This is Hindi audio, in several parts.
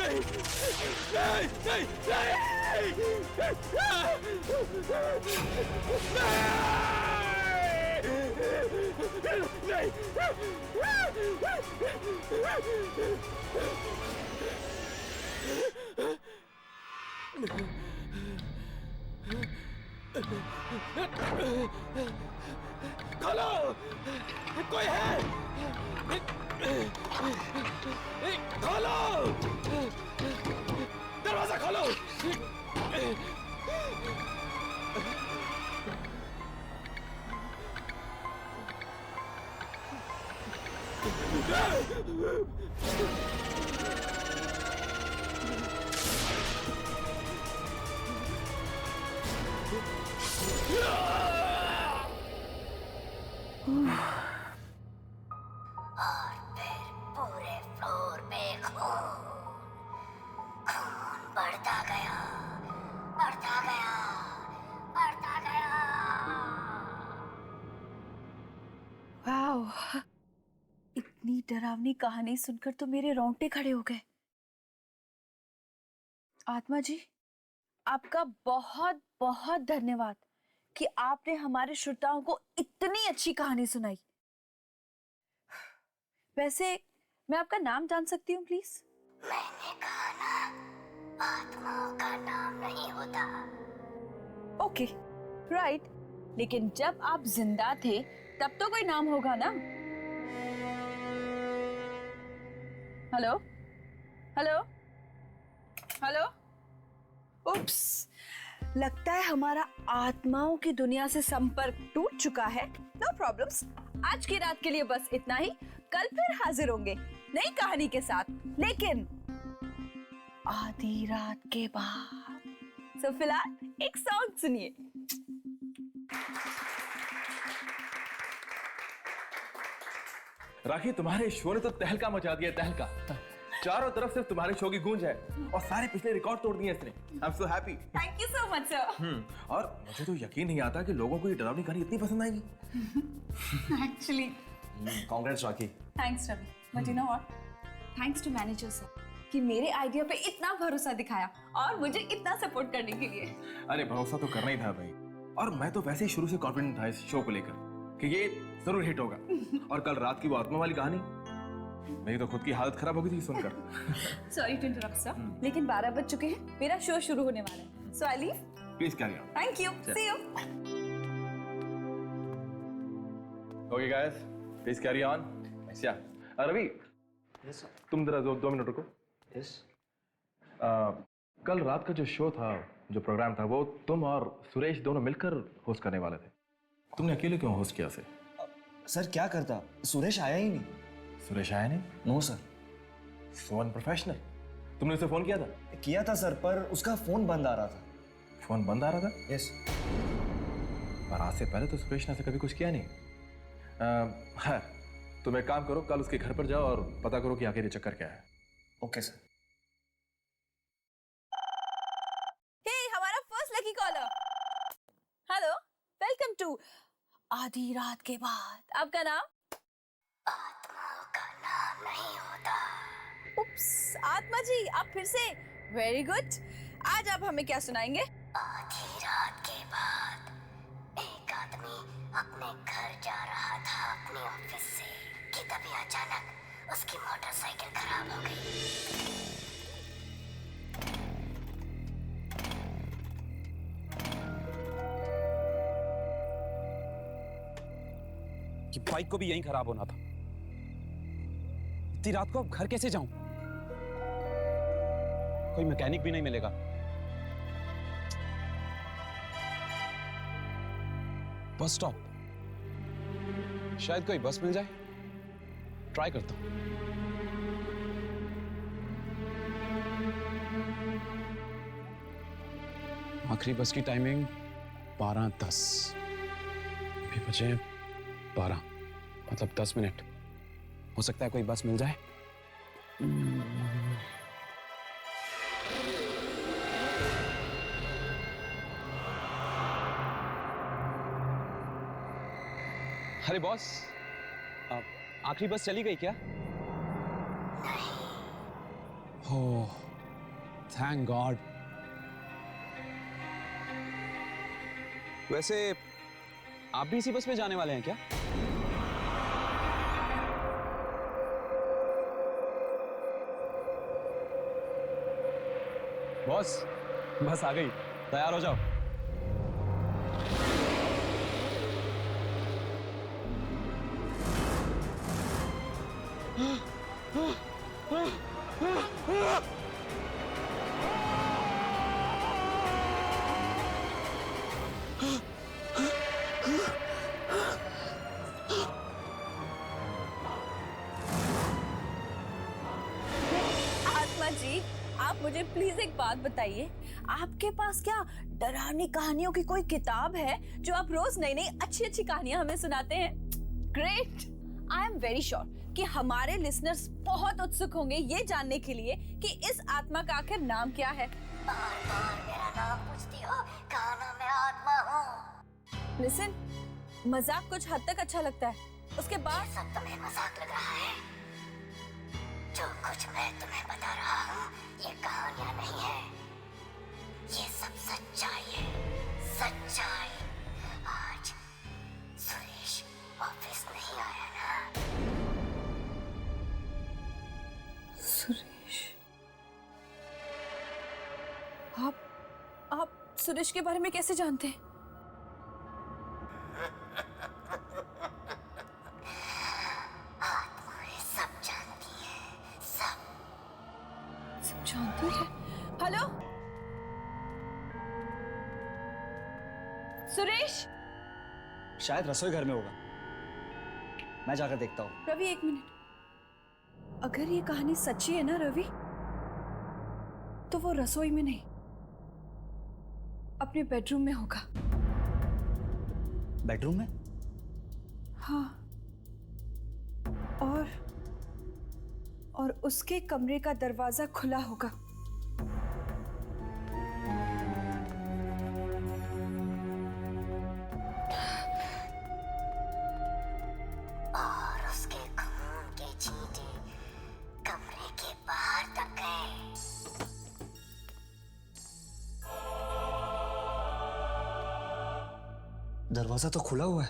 नहीं नहीं नहीं नहीं खोलो, कोई है? खोलो, दरवाजा खोलो। और फिर पूरे फ्लोर पे खून बढ़ता गया, बढ़ता गया, बढ़ता गया। वाओ, इतनी डरावनी कहानी सुनकर तो मेरे रोंगटे खड़े हो गए। आत्मा जी, आपका बहुत बहुत धन्यवाद कि आपने हमारे श्रोताओं को इतनी अच्छी कहानी सुनाई। वैसे मैं आपका नाम जान सकती हूँ प्लीज? मैंने कहा ना, आत्माओं का नाम नहीं होता। Okay, right. लेकिन जब आप जिंदा थे तब तो कोई नाम होगा ना? Hello hello hello. उप्स, लगता है हमारा आत्माओं की दुनिया से संपर्क टूट चुका है। नो प्रॉब्लम्स, आज की रात के लिए बस इतना ही। कल फिर हाजिर होंगे नई कहानी के साथ, लेकिन आधी रात के बाद। सो फिलहाल एक सॉन्ग सुनिए। राखी, तुम्हारे शो ने तो तहलका मचा दिया, तहलका। चारों तरफ सिर्फ तुम्हारे शो की गूंज है और सारे पिछले रिकॉर्ड तोड़ दिए इसने। I am so happy. Thank you so much sir. और मुझे तो यकीन नहीं आता कि लोगों को ये डरावनी कहानी इतनी पसंद आएगी। Actually congrats Rakhi. Thanks Ravi, but you know what, thanks to manager sir कि मेरे आइडिया पे इतना भरोसा दिखाया और मुझे इतना सपोर्ट करने के लिए। अरे भरोसा तो करना ही था भाई, और मैं तो वैसे ही शुरू से कॉन्फिडेंट था इस शो को लेकर कि ये जरूर हिट होगा। और कल रात की वो आत्मा वाली कहानी, मेरी तो खुद की हालत खराब हो गई थी सुनकर। सॉरी टू इंटरप्ट सर, लेकिन 12 बज चुके हैं, मेरा शो शुरू होने वाला है। So I leave. Please carry on. Thank you, see you. Okay guys, please carry on. Yeah Ravi, yes sir. तुम जरा 2 मिनट रुको। यस। कल रात का जो शो था, जो प्रोग्राम था, वो तुम और सुरेश दोनों मिलकर होस्ट करने वाले थे। तुमने अकेले क्यों होस्ट किया से? सर क्या करता, सुरेश आया ही नहीं। सुरेश आया नहीं? No sir. So unprofessional. तुमने उसे फोन किया था? किया था सर, पर उसका फोन बंद आ रहा था। फोन बंद आ रहा था? यस। पर आज से पहले तो सुरेश ने ऐसे कभी कुछ किया नहीं। हाँ, तुम एक काम करो, कल उसके घर पर जाओ और पता करो कि आखिर ये चक्कर क्या है। Okay sir. हे, हमारा first lucky caller. Hello, welcome to आधी रात के बाद। आपका नाम? आत्माओं का नाम नहीं होता। उप्स, आत्मा जी आप फिर से। Very good. आज आप हमें क्या सुनाएंगे? आधी रात के बाद एक आदमी अपने घर जा रहा था अपने ऑफिस से कि तभी अचानक उसकी मोटरसाइकिल खराब हो गई। कि बाइक को भी यहीं खराब होना था। इतनी रात को अब घर कैसे जाऊं? कोई मैकेनिक भी नहीं मिलेगा। बस स्टॉप, शायद कोई बस मिल जाए। ट्राई करता हूं। आखिरी बस की टाइमिंग 12:10। अभी बजे 12, मतलब 10 मिनट। हो सकता है कोई बस मिल जाए। अरे बॉस, आखिरी बस चली गई क्या? नहीं, हो, थैंक गॉड। वैसे आप भी इसी बस में जाने वाले हैं क्या? बॉस, बस आ गई, तैयार हो जाओ। आत्मा जी, आप मुझे प्लीज एक बात बताइए, आपके पास क्या डरावनी कहानियों की कोई किताब है जो आप रोज नई नई अच्छी अच्छी कहानियां हमें सुनाते हैं? Great. I am very sure कि हमारे लिसनर्स बहुत उत्सुक होंगे ये जानने के लिए कि इस आत्मा का आखिर नाम क्या है। बार बार मेरा नाम पूछती हो, कहा ना मैं आत्मा हूँ। लिसन, मजाक कुछ हद तक अच्छा लगता है, उसके बाद सब तुम्हें मजाक लग रहा है? जो कुछ मैं तुम्हें बता रहा हूँ ये कहानियां नहीं है, ये सब सच्चाई है, सच्चाई। आज सुरेश ऑफिस नहीं आया ना? सुरेश, आप सुरेश के बारे में कैसे जानते हैं? आत्माएं सब जानती है, सब। सब जानती है। हेलो सुरेश। शायद रसोई घर में होगा, मैं जाकर देखता हूँ। रवि एक मिनट, अगर ये कहानी सच्ची है ना रवि, तो वो रसोई में नहीं, अपने बेडरूम में होगा। बेडरूम में? हाँ, और उसके कमरे का दरवाजा खुला होगा। और उसके खून के छींटे कमरे के बाहर तक गए। दरवाजा तो खुला हुआ है।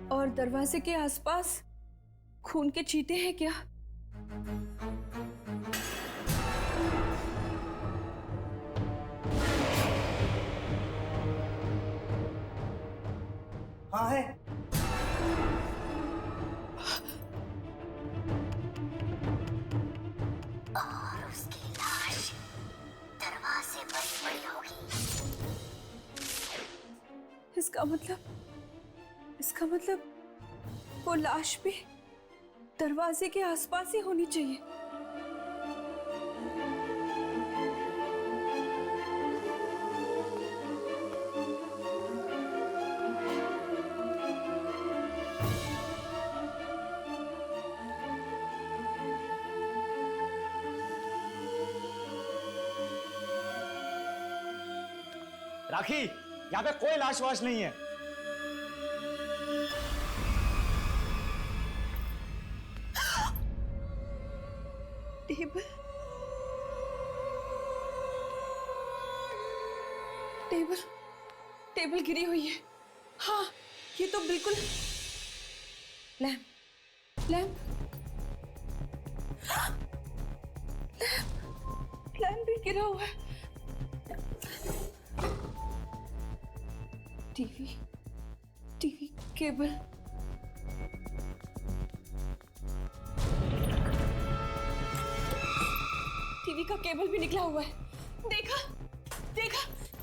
और दरवाजे के आसपास खून के छींटे हैं क्या? हाँ है। और उसकी लाश दरवाजे पर पड़ी होगी। इसका मतलब वो लाश भी दरवाजे के आसपास ही होनी चाहिए। राखी, यहाँ पे कोई लाश वाश नहीं है। टेबल टेबल टेबल गिरी हुई है। हाँ, ये तो बिल्कुल लैंप लैंप लैंप भी गिरा हुआ है। टीवी केबल, टीवी का केबल भी निकला हुआ है। देखा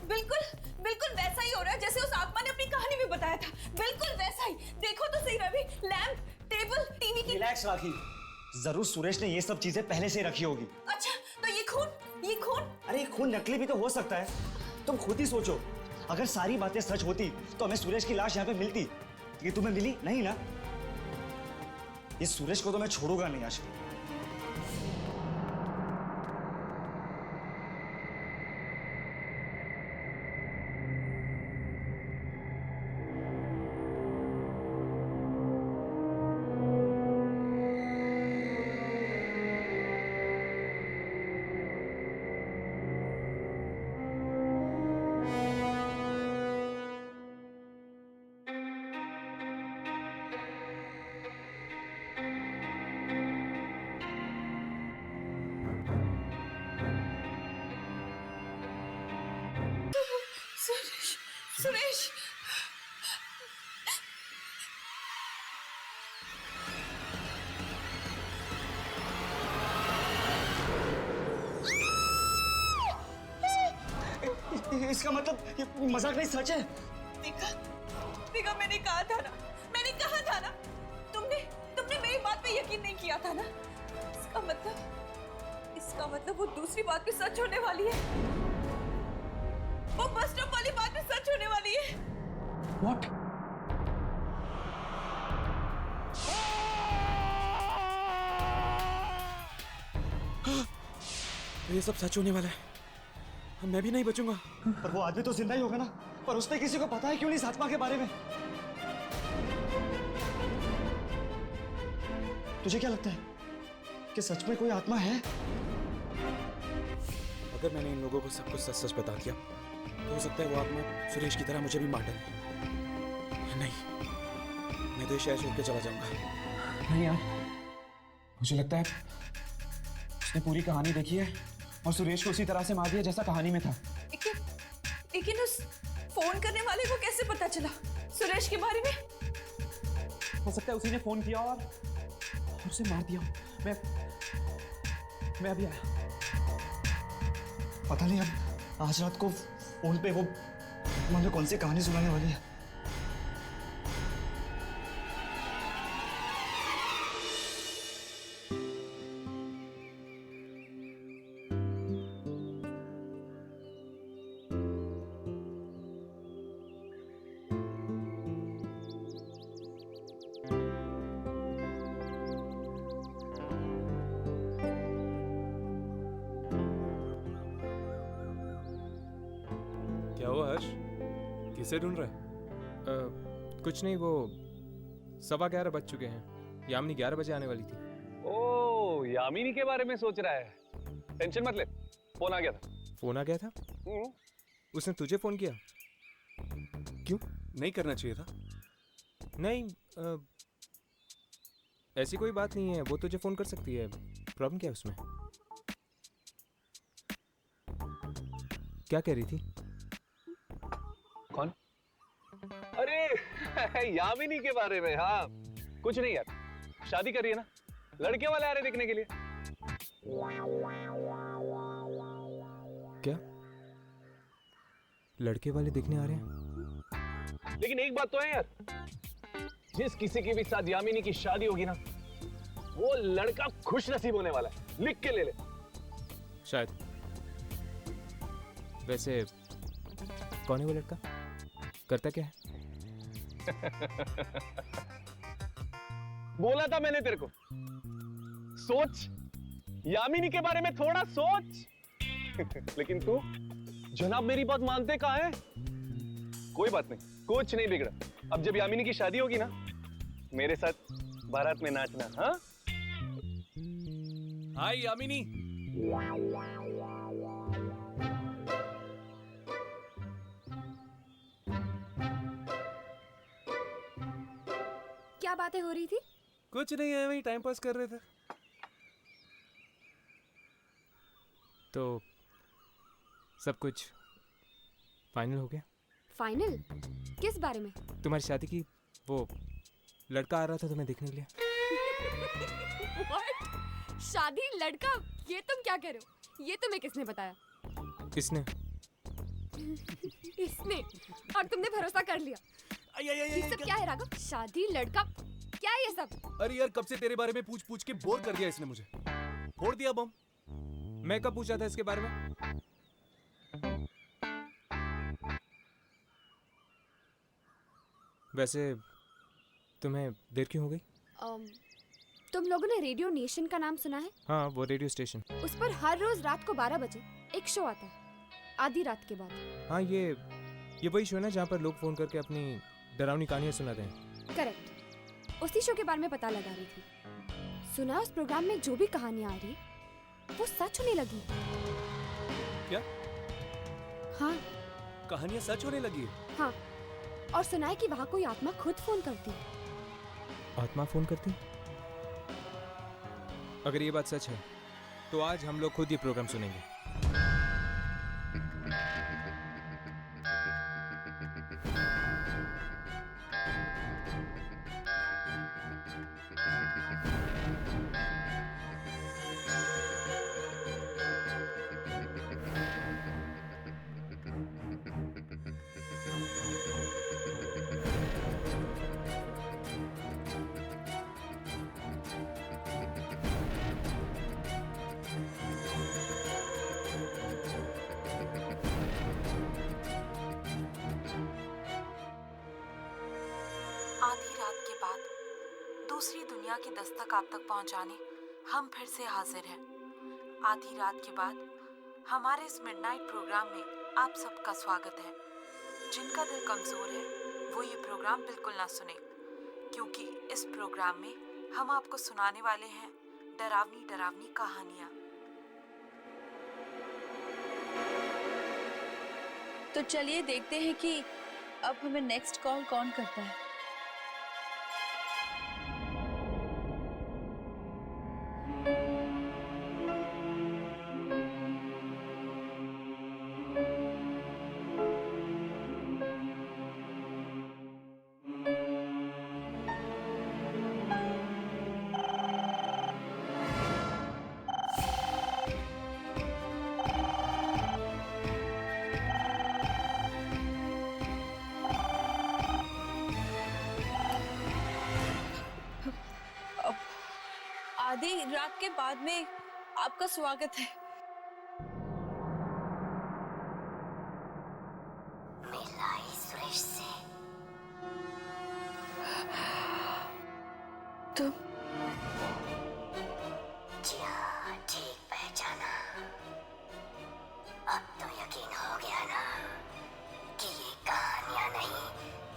बिल्कुल वैसा ही हो रहा है जैसे उस आत्मा ने अपनी कहानी में बताया था। बिल्कुल वैसा ही। देखो तो सही रवि, लैंप, टेबल, टीवी की। रिलैक्स राखी, जरूर सुरेश ने ये सब चीजें पहले से रखी होगी। अच्छा, तो ये खून? अरे ये खून नकली भी तो हो सकता है। तुम खुद ही सोचो, अगर सारी बातें सच होती तो हमें सुरेश की लाश यहाँ पे मिलती। ये तुम्हें मिली नहीं ना? ये सुरेश को तो मैं छोड़ूंगा नहीं आज। सुरेश सुरेश इसका मतलब ये मजाक नहीं, सच है। देखा देखा, मैंने कहा था ना, मैंने कहा था ना, तुमने तुमने मेरी बात पे यकीन नहीं किया था ना। इसका मतलब वो दूसरी बात भी सच होने वाली है। वो बस स्टॉप वाली बात भी सच होने वाली है। What? ये सब सच होने वाला है। मैं भी नहीं बचूंगा। पर वो आदमी तो जिंदा ही होगा ना। पर उसने किसी को पता है क्यों नहीं इस आत्मा के बारे में? तुझे क्या लगता है कि सच में कोई आत्मा है? अगर मैंने इन लोगों को सब कुछ सच सच बता दिया तो हो सकता है वो आत्मा सुरेश की तरह मुझे भी मार डाले। नहीं, मैं तो ये शहर छोड़ के चला जाऊंगा। नहीं यार, मुझे लगता है उसने पूरी कहानी देखी है और सुरेश को उसी तरह से मार दिया जैसा कहानी में था। लेकिन उस फोन करने वाले को कैसे पता चला सुरेश के बारे में? हो सकता है उसी ने फोन किया और उसे मार दिया। मैं अभी आया। पता नहीं अब आज रात को फोन पे वो मुझे कौन सी कहानी सुनाने वाली है। क्या हुआ हर्ष? किसे ढूंढ रहा है? कुछ नहीं, वो 11:15 बज चुके हैं। यामिनी 11 बजे आने वाली थी। ओ, यामिनी के बारे में सोच रहा है। टेंशन मत ले, फोन आ गया था। फोन आ गया था? उसने तुझे फोन किया? क्यों? नहीं करना चाहिए था। नहीं, ऐसी कोई बात नहीं है, वो तुझे फोन कर सकती है। प्रॉब्लम क्या है उसमें? क्या कह रही थी? कौन? अरे यामिनी के बारे में। हाँ, कुछ नहीं यार, शादी कर रही है ना, लड़के वाले आ रहे देखने के लिए। क्या लड़के वाले देखने आ रहे हैं? लेकिन एक बात तो है यार, जिस किसी के भी साथ यामिनी की शादी होगी ना, वो लड़का खुश नसीब होने वाला है। लिख के ले ले। शायद। वैसे कौन है वो लड़का? करता क्या है? बोला था मैंने तेरे को, सोच, यामिनी के बारे में थोड़ा सोच। लेकिन तू जनाब मेरी बात मानते कहाँ है? कोई बात नहीं, कुछ नहीं बिगड़ा। अब जब यामिनी की शादी होगी ना, मेरे साथ बारात में नाचना। हाँ, हाय यामिनी। क्या बातें हो रही थी? कुछ नहीं है, वही टाइम पास कर रहे थे। तो सब कुछ फाइनल हो गया? फाइनल? किस बारे में? तुम्हारी शादी की वो लड़का आ रहा था तुम्हें देखने के लिए। What? शादी, लड़का? ये तुम क्या कह रहे हो? ये तुम्हें किसने बताया? किसने? इसने। और तुमने भरोसा कर लिया? ये सब क्या है राघव? शादी, लड़का, क्या है ये सब? अरे यार, कब से तेरे बारे में पूछ पूछ के बोर कर दिया इसने मुझे। फोड़ दिया बम। मैं कब पूछा था इसके बारे में? वैसे तुम्हें देर क्यों हो गई? तुम लोगों ने रेडियो नेशन का नाम सुना है? हाँ, वो रेडियो स्टेशन। उस पर हर रोज रात को 12 बजे एक शो आता है, आधी रात के बाद। हाँ, ये वही शो है ना जहाँ पर लोग फोन करके अपनी डरावनी कहानियां सुनाते हैं। करेक्ट। उसी शो के बारे में पता लगा रही थी। सुना उस प्रोग्राम में जो भी कहानियां आ रही वो सच होने लगी। क्या? हाँ, कहानियां सच होने लगी? हाँ। और सुना है कि वहाँ कोई आत्मा खुद फोन करती है। आत्मा फोन करती? अगर ये बात सच है तो आज हम लोग खुद ये प्रोग्राम सुनेंगे। दूसरी दुनिया की दस्तक आप तक पहुंचाने हम फिर से हाजिर हैं। आधी रात के बाद हमारे इस मिडनाइट प्रोग्राम में आप सबका स्वागत है। जिनका दिल कमजोर है वो ये प्रोग्राम बिल्कुल ना सुने, क्योंकि इस प्रोग्राम में हम आपको सुनाने वाले हैं डरावनी डरावनी कहानियाँ। तो चलिए देखते हैं कि अब हमें नेक्स्ट कॉल कौन करता है। आधी रात के बाद में आपका स्वागत है। मिलाई सुरेश से। तुम? जी हाँ, ठीक पहचाना। अब तो यकीन हो गया ना कि ये कहानियां नहीं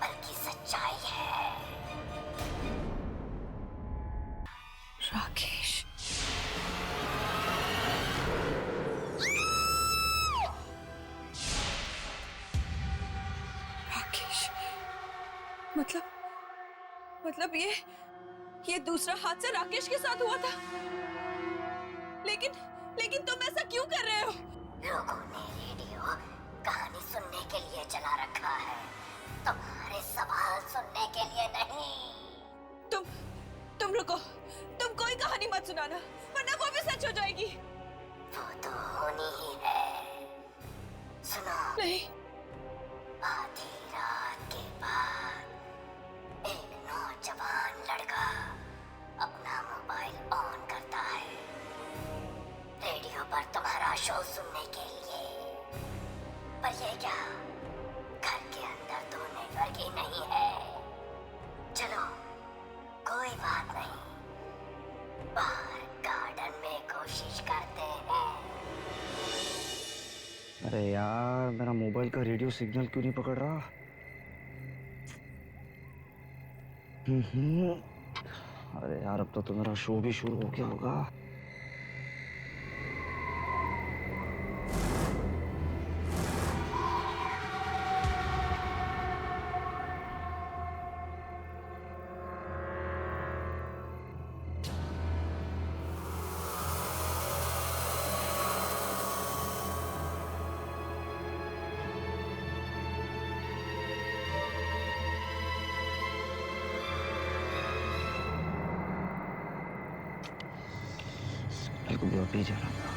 बल्कि सच्चाई है। राकेश। राकेश, मतलब ये दूसरा हादसा राकेश के साथ हुआ था। लेकिन तुम ऐसा क्यों कर रहे हो? लोगों ने रेडियो कहानी सुनने के लिए चला रखा है, तुम्हारे सवाल सुनने के लिए नहीं। तुम रुको, तुम कोई कहानी मत सुनाना, वरना वो भी सच हो जाएगी। वो तो होनी ही है। सुनो। नहीं। आधी रात के बाद एक नौजवान लड़का अपना मोबाइल ऑन करता है रेडियो पर तुम्हारा शो सुनने के लिए। पर ये क्या, घर के अंदर तो नेटवर्क ही नहीं है। चलो कोई बात नहीं, बाहर गार्डन में कोशिश करते हैं। अरे यार, मेरा मोबाइल का रेडियो सिग्नल क्यों नहीं पकड़ रहा? अरे यार, अब तो मेरा शो भी शुरू हो गया होगा। को भी अभी जाना था।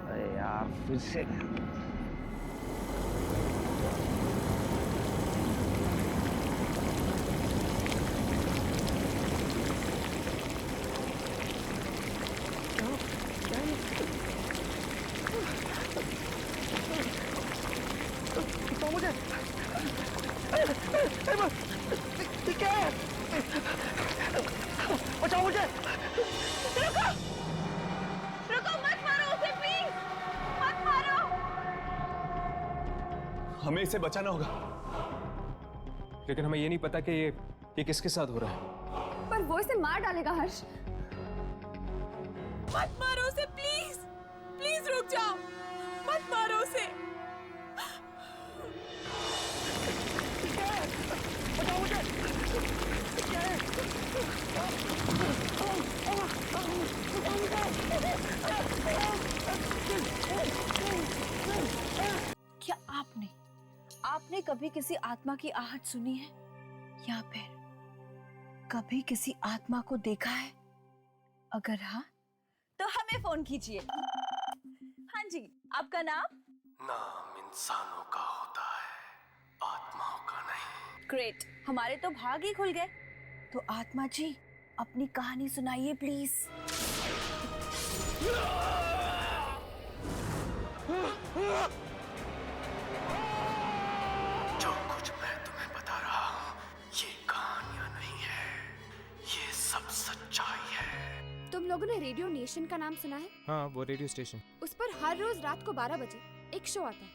अरे यार, फिर से बचाओ मुझे। रुको, रुको, मत मारो उसे, प्लीज मत मारो। हमें इसे बचाना होगा, लेकिन हमें ये नहीं पता कि ये किसके साथ हो रहा है। पर वो इसे मार डालेगा हर्ष। मत मारो उसे, प्लीज प्लीज रुक जाओ, मत मारो उसे। बचाओ मुझे। क्या आपने कभी किसी आत्मा की आहट सुनी है, या फिर कभी किसी आत्मा को देखा है? अगर हाँ तो हमें फोन कीजिए। हाँ जी, आपका नाम? नाम इंसानों का होता है, आत्माओं का नहीं। ग्रेट, हमारे तो भाग ही खुल गए। तो आत्मा जी, अपनी कहानी सुनाइए प्लीज। जो कुछ मैं तुम्हें बता रहा हूँ ये कहानियां नहीं है, ये सब सच्चाई है। तुम लोगों ने रेडियो नेशन का नाम सुना है? हाँ, वो रेडियो स्टेशन। उस पर हर रोज रात को 12 बजे एक शो आता है,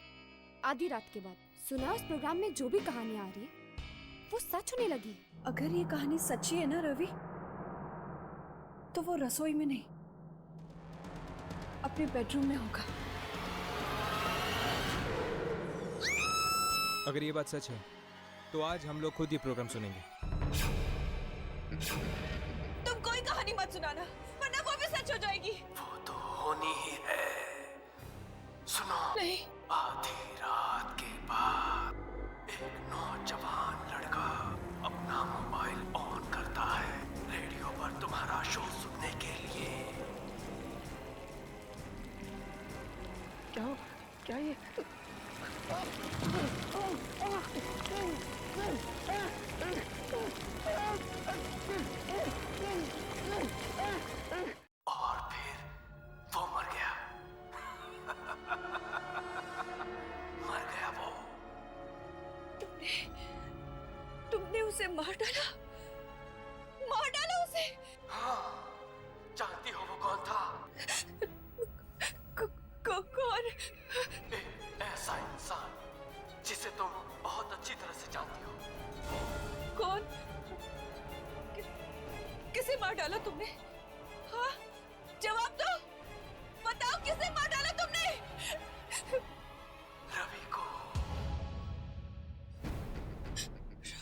आधी रात के बाद। सुना उस प्रोग्राम में जो भी कहानियां आ रही है वो सच होने लगी। अगर ये कहानी सच्ची है ना रवि, तो वो रसोई में नहीं, अपने बेडरूम में होगा। अगर ये बात सच है तो आज हम लोग खुद ये प्रोग्राम सुनेंगे। तुम कोई कहानी मत सुनाना, वरना वो भी सच हो जाएगी। वो तो होनी ही है। सुनो, नहीं। आधी रात के बाद एक नौजवान लड़का अपना मोबाइल ऑन करता है रेडियो पर तुम्हारा शो सुनने के लिए। क्या ये? और फिर वो मर गया। मर गया वो। तुमने उसे मार डाला? मार डाला उसे? हाँ, जानती हो वो कौन था? कौन? एक ऐसा इंसान जिसे तुम बहुत अच्छी तरह से जानती हो। कौन? किसे मार डाला तुमने? हाँ, जवाब दो। बताओ किसे मार डाला तुमने? रवि को।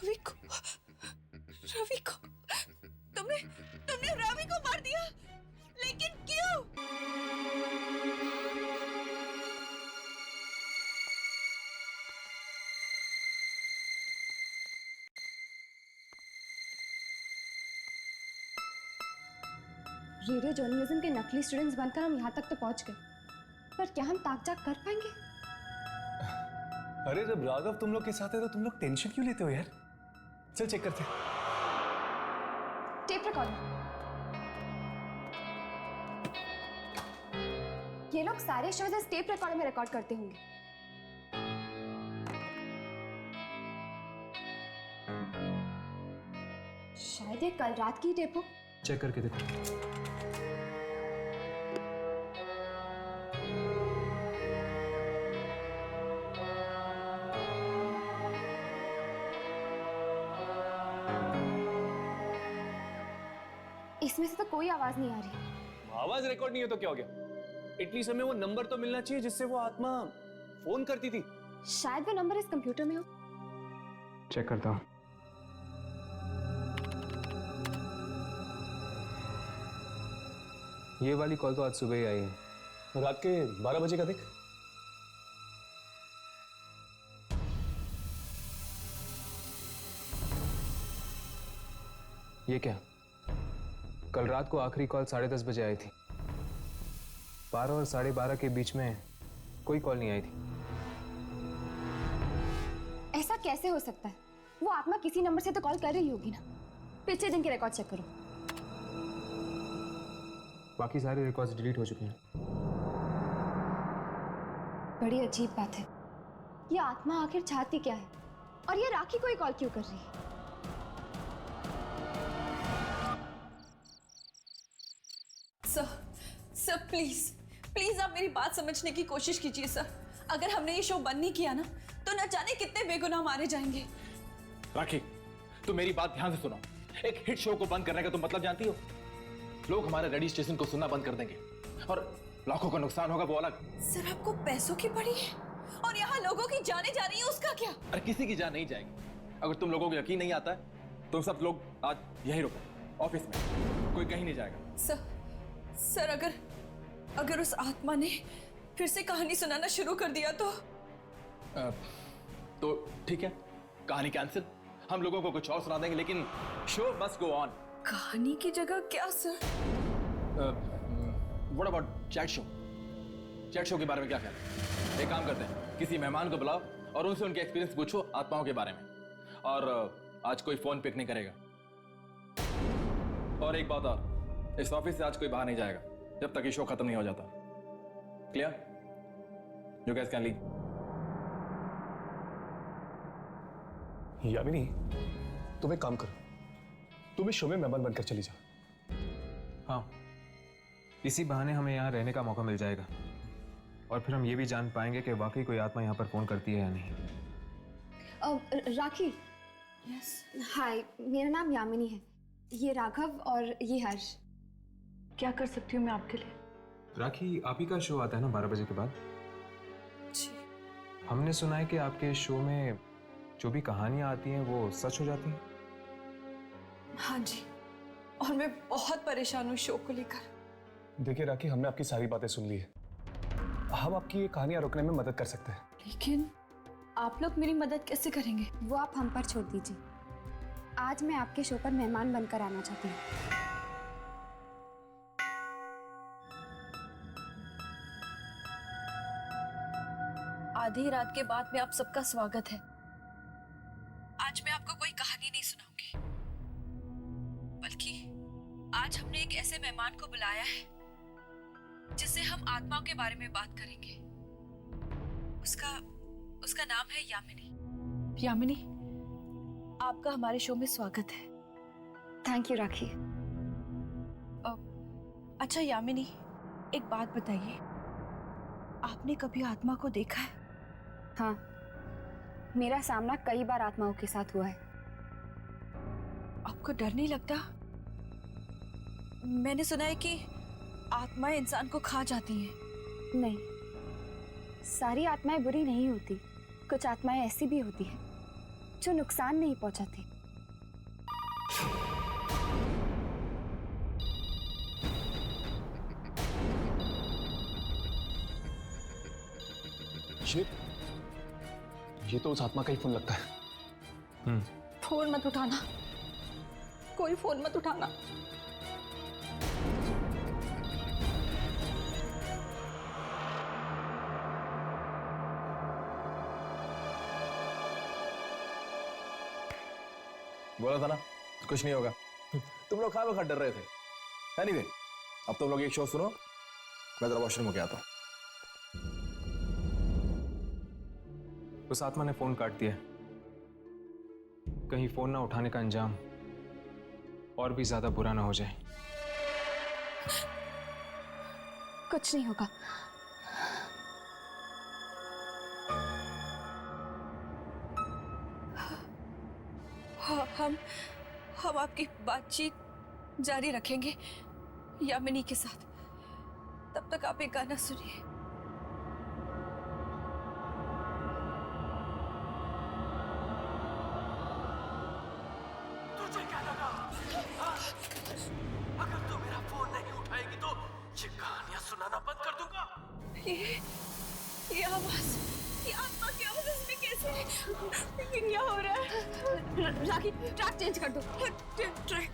रवि को? रवि को? तुमने रवि को मार दिया? लेकिन क्यों? रेडियो जर्नलिज्म के नकली स्टूडेंट्स बनकर हम यहाँ तक तो पहुँच गए, पर क्या हम ताक झाक कर पाएंगे? अरे जब राघव तुम लोग के साथ है तो तुम लोग टेंशन क्यों लेते हो यार? चल चेक करते हैं। Tape recorder. ये लोग सारे शोज इस टेप रिकॉर्डर में रिकॉर्ड करते होंगे। शायद ये कल रात की टेप हो। चेक करके देखो। इसमें से तो कोई आवाज नहीं आ रही। आवाज रिकॉर्ड नहीं है तो क्या हो गया? एटलीस्ट हमें वो नंबर तो मिलना चाहिए जिससे वो आत्मा फोन करती थी। शायद वो नंबर इस कंप्यूटर में हो। चेक करता हूँ। ये वाली कॉल तो आज सुबह ही आई है। रात के 12 बजे का देख। ये क्या? कल रात को आखिरी कॉल 10:30 बजे आई थी। 12 और 12:30 के बीच में कोई कॉल नहीं आई थी। ऐसा कैसे हो सकता है? वो आत्मा किसी नंबर से तो कॉल कर रही होगी ना। पिछले दिन के रिकॉर्ड चेक करो। बाकी सारे रिकॉर्ड्स डिलीट हो चुके हैं। बड़ी अजीब बात है। ये आत्मा आखिर चाहती क्या है? और ये राखी कोई कॉल क्यों कर रही है? सर प्लीज आप मेरी बात समझने की कोशिश कीजिए सर। अगर हमने ये शो बंद नहीं किया ना तो न जाने कितने बेगुनाह मारे जाएंगे। राखी, तुम मेरी बात ध्यान से सुनो। एक हिट शो को बंद करने का तुम मतलब जानती हो? लोग हमारे रेडियो स्टेशन को सुनना बंद कर देंगे और लाखों का नुकसान होगा, वो अलग। सर आपको पैसों की पड़ी है और यहाँ लोगों की जाने जा रही है, उसका क्या? अरे किसी की जान नहीं जाएगी। अगर तुम लोगों को यकीन नहीं आता है तो सब लोग आज यहीं रुको, ऑफिस में। कोई कहीं नहीं जाएगा। सर अगर उस आत्मा ने फिर से कहानी सुनाना शुरू कर दिया तो ठीक है, कहानी कैंसिल। हम लोगों को कुछ और सुना देंगे, लेकिन शो मस्ट गो ऑन। कहानी की जगह क्या sir? What about chat show? Chat show के बारे में क्या ख्याल है? एक काम करते हैं, किसी मेहमान को बुलाओ और उनसे उनके एक्सपीरियंस पूछो आत्माओं के बारे में। और आज कोई फोन पिक नहीं करेगा। और एक बात और, इस ऑफिस से आज कोई बाहर नहीं जाएगा जब तक ये शो खत्म नहीं हो जाता। Clear? You guys can leave. Yamini, तुम एक काम करो, तुम इस शो में मेहमान बनकर चली जाओ। हाँ, इसी बहाने हमें यहाँ रहने का मौका मिल जाएगा और फिर हम ये भी जान पाएंगे कि वाकई कोई आत्मा यहाँ पर फोन करती है या नहीं। राखी। यस। हाय, मेरा नाम यामिनी है। ये राघव और ये हर्ष। क्या कर सकती हूँ मैं आपके लिए? राखी, आप ही का शो आता है ना 12 बजे के बाद? जी। हमने सुना है कि आपके शो में जो भी कहानियां आती हैं वो सच हो जाती हैं। हाँ जी, और मैं बहुत परेशान हूँ शो को लेकर। देखिए राखी, हमने आपकी सारी बातें सुन ली है। हम आपकी ये कहानियां रोकने में मदद कर सकते हैं। लेकिन आप लोग मेरी मदद कैसे करेंगे? वो आप हम पर छोड़ दीजिए। आज मैं आपके शो पर मेहमान बनकर आना चाहती हूँ। आधी रात के बाद में आप सबका स्वागत है। आज मैं आपको कोई कहानी नहीं सुनाऊंगी, बल्कि आज हमने एक ऐसे मेहमान को बुलाया है जिससे हम आत्माओं के बारे में बात करेंगे। उसका नाम है यामिनी। यामिनी, आपका हमारे शो में स्वागत है। थैंक यू राखी। अच्छा यामिनी, एक बात बताइए, आपने कभी आत्मा को देखा है? हाँ, मेरा सामना कई बार आत्माओं के साथ हुआ है। आपको डर नहीं लगता? मैंने सुना है कि आत्माएं इंसान को खा जाती हैं। नहीं, सारी आत्माएं बुरी नहीं होती। कुछ आत्माएं ऐसी भी होती हैं जो नुकसान नहीं पहुंचाती। ये तो उस आत्मा का ही फोन लगता है। फोन मत उठाना, कोई फोन मत उठाना। बोला था ना कुछ नहीं होगा। तुम लोग खाए वक्त डर रहे थे। एनीवे, अब तुम लोग एक शो सुनो, मैं जरा वॉशरूम होके आता हूँ। उस आत्मा ने फोन काट दिया। कहीं फोन ना उठाने का अंजाम और भी ज्यादा बुरा ना हो जाए। कुछ नहीं होगा। हाँ, हम आपकी बातचीत जारी रखेंगे यामिनी के साथ। तब तक आप एक गाना सुनिए। तुझे क्या लगा? हाँ? अगर तू मेरा फोन नहीं उठाएगी तो ये कहानियां सुनाना बंद कर दूंगा। ये आवाज, ये आत्मा की आवाज इसमें कैसे है? ये क्या हो रहा है? राखी, ट्रैक चेंज कर दो। ट्रैक।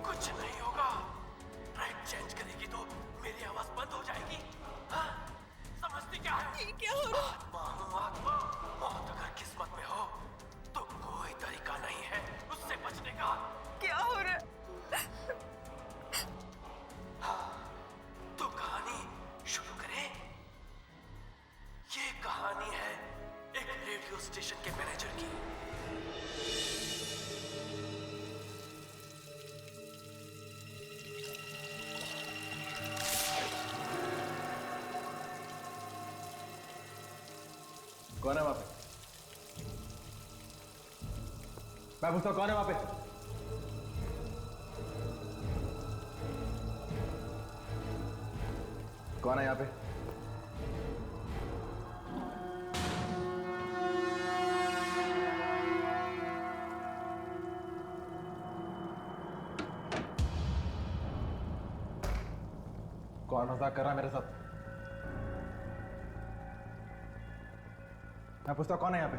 कुछ नहीं होगा। ट्रैक चेंज करेगी तो मेरी आवाज बंद हो जाएगी। हाँ? समझती क्या है? ये क्या हो रहा है? आत्मा हूँ आत्मा। मौत अगर किस्मत में हो तो कोई तरीका नहीं है उससे बचने का। क्या हो रहा है? तो कहानी शुरू करें। ये कहानी है एक रेडियो स्टेशन के मैनेजर की। कौन है वहां पे? मैं पूछता हूं कौन है वहां पे? कौन है यहाँ पे? कौन मजाक कर रहा है मेरे साथ? मैं पूछता हूं कौन है यहाँ पे?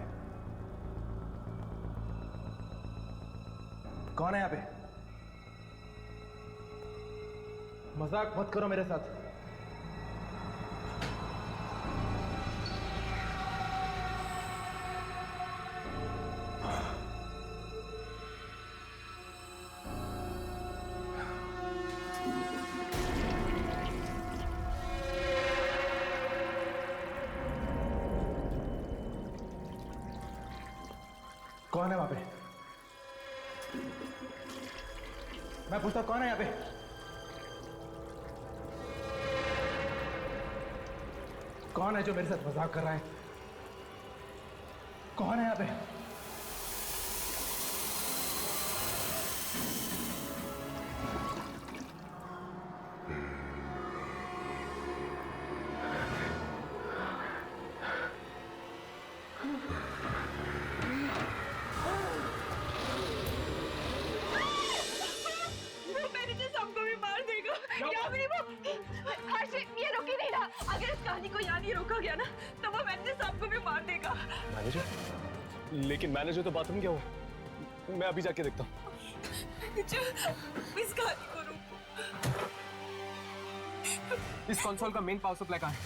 कौन है यहाँ पे? मजाक मत करो मेरे साथ। कौन है वहां पे? मैं पूछता कौन है यहाँ पे? कौन है जो मेरे साथ मजाक कर रहा है? कौन है यहाँ पे? मैनेजर? लेकिन मैनेजर तो बाथरूम गया हुआ। मैं अभी जाके देखता हूँ। इस गाड़ी को रोको। इस कंसोल का मेन पावर सप्लाई कहाँ है?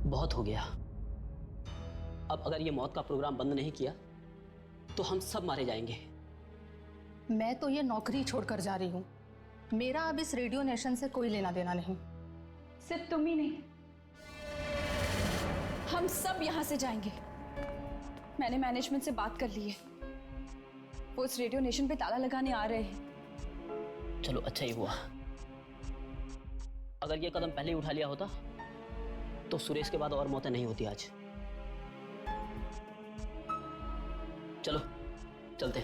बहुत हो गया। अब अगर ये मौत का प्रोग्राम बंद नहीं किया तो हम सब मारे जाएंगे। मैं तो ये नौकरी छोड़कर जा रही हूँ। मेरा अब इस रेडियो नेशन से कोई लेना देना नहीं। सिर्फ तुम ही नहीं, हम सब यहाँ से जाएंगे। मैंने मैनेजमेंट से बात कर ली है, वो इस रेडियो नेशन पे ताला लगाने आ रहे हैं। चलो अच्छा ही हुआ। अगर ये कदम पहले ही उठा लिया होता तो सुरेश के बाद और मौतें नहीं होती आज। चलो चलते।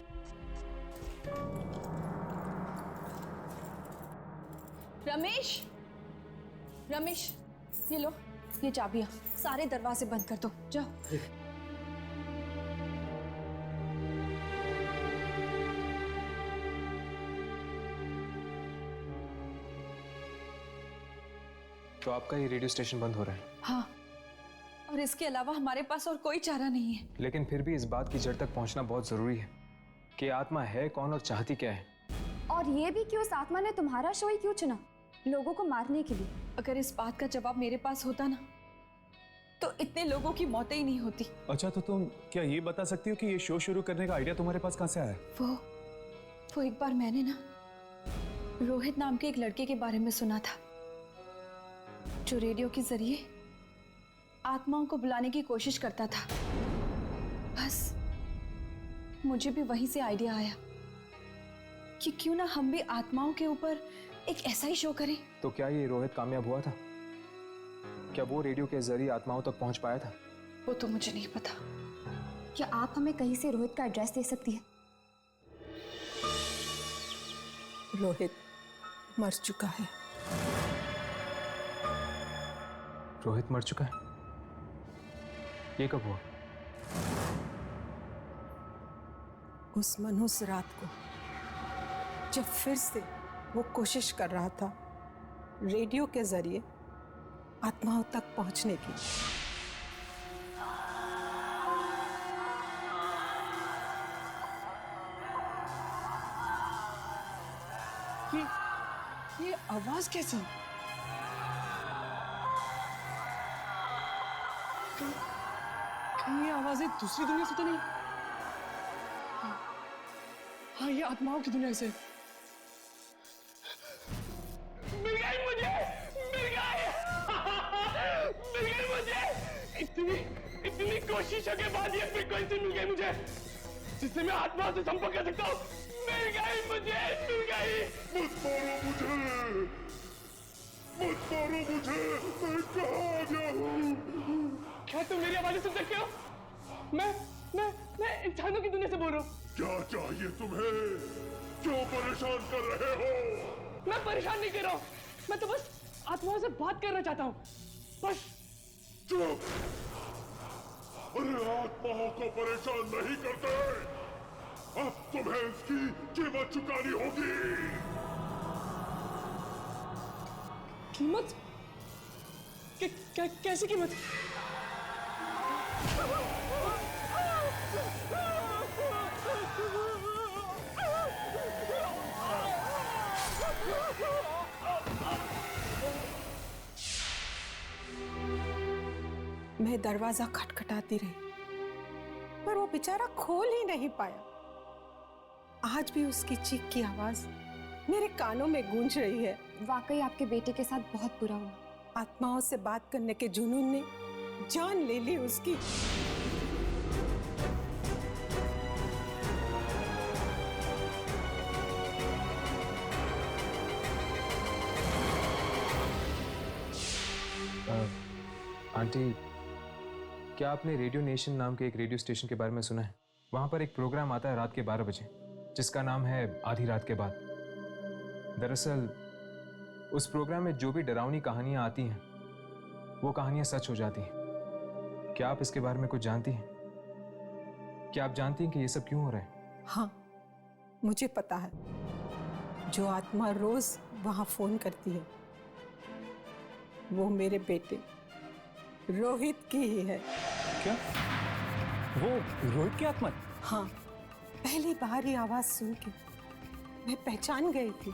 रमेश, रमेश, ये लो, ये चाबियां। सारे दरवाजे बंद कर दो, जाओ। तो आपका ये रेडियो स्टेशन बंद हो रहा है? हाँ, और इसके अलावा हमारे पास और कोई चारा नहीं है। लेकिन फिर भी इस बात की जड़ तक पहुंचना बहुत जरूरी है कि आत्मा है कौन और चाहती क्या है। और ये भी कि उस आत्मा ने तुम्हारा शो ही क्यों चुना, लोगों को मारने के लिए? अगर इस बात का जवाब मेरे पास होता ना तो इतने लोगों की मौतें ही नहीं होती। अच्छा, तो तुम क्या ये बता सकती हो कि ये शो शुरू करने का आइडिया तुम्हारे पास कहाँ से आया? वो एक बार मैंने ना रोहित नाम के एक लड़के के बारे में सुना था जो रेडियो के जरिए आत्माओं को बुलाने की कोशिश करता था। बस मुझे भी वहीं से आइडिया आया कि क्यों ना हम भी आत्माओं के ऊपर एक ऐसा ही शो करें। तो क्या ये रोहित कामयाब हुआ था? क्या वो रेडियो के जरिए आत्माओं तक पहुंच पाया था? वो तो मुझे नहीं पता। क्या आप हमें कहीं से रोहित का एड्रेस दे सकती है? रोहित मर चुका है। रोहित मर चुका है? ये कब हुआ? उस मनहूस रात को जब फिर से वो कोशिश कर रहा था रेडियो के जरिए आत्माओं तक पहुंचने की। ये आवाज कैसी? कहीं ये आवाजें दूसरी दुनिया से तो नहीं? हाँ, ये आत्माओं की दुनिया से। मिल गई मुझे, मिल गई, मिल गई मुझे। इतनी कोशिशों के बाद ये फ्रीक्वेंसी मिल गई मुझे जिससे मैं आत्मा से संपर्क कर सकता हूँ। मिल गई मुझे, मिल गई। मत मारो मुझे, मत मारो मुझे, मैं कहाँ गया हूँ? क्या तुम मेरी आवाज़ें सुन सकते हो? मैं इंसानों की दुनिया से बोल रहा हूँ। क्या चाहिए तुम्हें? क्यों परेशान कर रहे हो? मैं परेशान नहीं कर रहा हूँ, मैं तो बस आत्माओं से बात करना चाहता हूँ, बस। चुप! अरे आत्माओं को परेशान नहीं करते। अब तुम्हें इसकी कीमत चुकानी होगी। कीमत? कैसी कीमत? मैं दरवाजा खटखटाती रही, पर वो बेचारा खोल ही नहीं पाया। आज भी उसकी चीख की आवाज मेरे कानों में गूंज रही है। वाकई आपके बेटे के साथ बहुत बुरा हुआ। आत्माओं से बात करने के जुनून ने जान ले ली उसकी। आंटी, क्या आपने रेडियो नेशन नाम के एक रेडियो स्टेशन के बारे में सुना है? वहाँ पर एक प्रोग्राम आता है रात के 12 बजे, जिसका नाम है आधी रात के बाद। दरअसल उस प्रोग्राम में जो भी डरावनी कहानियाँ आती हैं, वो कहानियाँ सच हो जाती हैं। क्या आप इसके बारे में कुछ जानती हैं? क्या आप जानती हैं कि ये सब क्यों हो रहा है? हाँ, मुझे पता है। जो आत्मा रोज वहां फोन करती है, वो मेरे बेटे रोहित की ही है। क्या? वो रोहित की आत्मा? हाँ, पहली बार ये आवाज सुन के मैं पहचान गई थी।